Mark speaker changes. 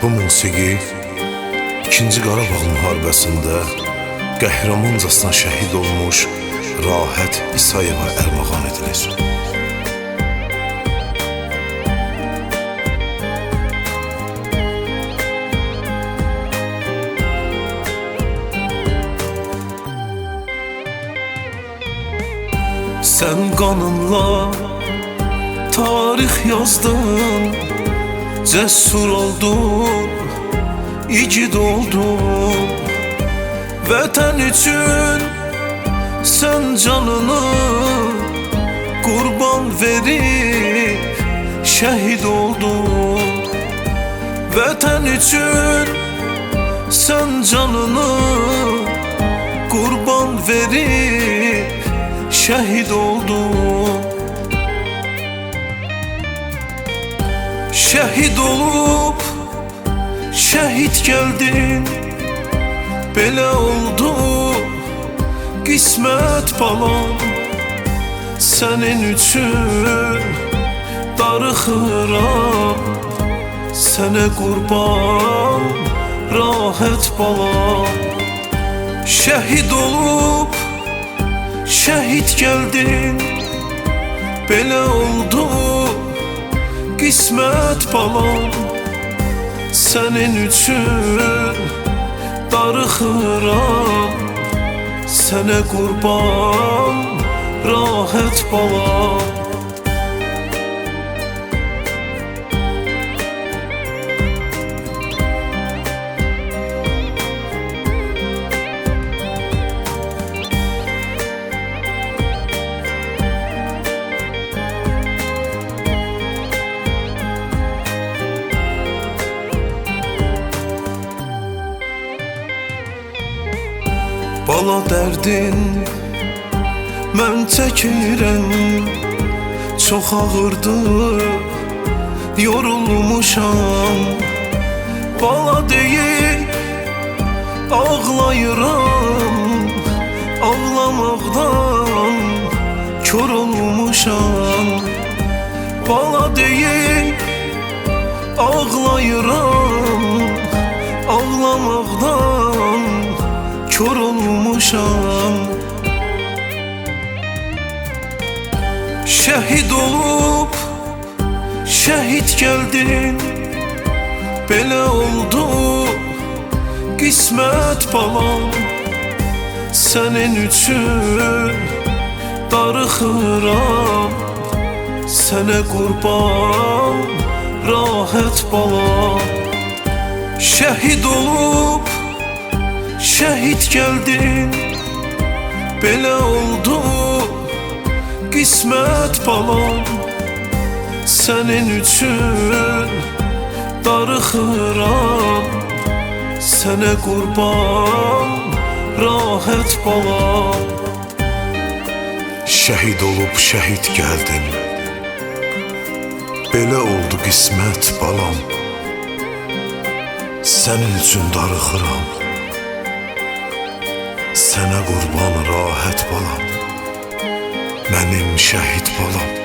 Speaker 1: Bu musiqi 2-ci Qarabağ müharibəsində qəhrəmancasına şəhid olmuş Rahət İsayeva ərmağan edilir. Sən qanınla tarix yazdın, cəsur oldun, igid oldun. Vətən üçün sən canını qurban verib şəhid oldun. Vətən üçün sən canını qurban verib şəhid oldun. Şəhid olub şəhid gəldin, belə oldu qismət balam. Sənin üçün darıxıram, sənə qurban Rahət balam. Şəhid olub şəhid gəldin, belə oldu qismət balam. Sənin üçün darıxıram, sənə qurban Rahət balam. Bala dərdin mən çəkirəm, çox ağırdır, yorulmuşam. Bala deyib ağlayıram, ağlamaqdan kör olmuşam. Bala deyib ağlayıram, ağlamaqdan kör olmuşam. Şəhid olub şəhid gəldin, belə oldu qismət balam. Sənin üçün darıxıram, sənə qurban Rahət balam. Şəhid olub şəhid gəldin, belə oldu qismət balam. Sənin üçün darıxıram, sənə qurban Rahət balam. Şəhid olub şəhid gəldin, belə oldu qismət balam. Sənin üçün darıxıram, sənə qurban Rahət balam. Mənim şəhid balam.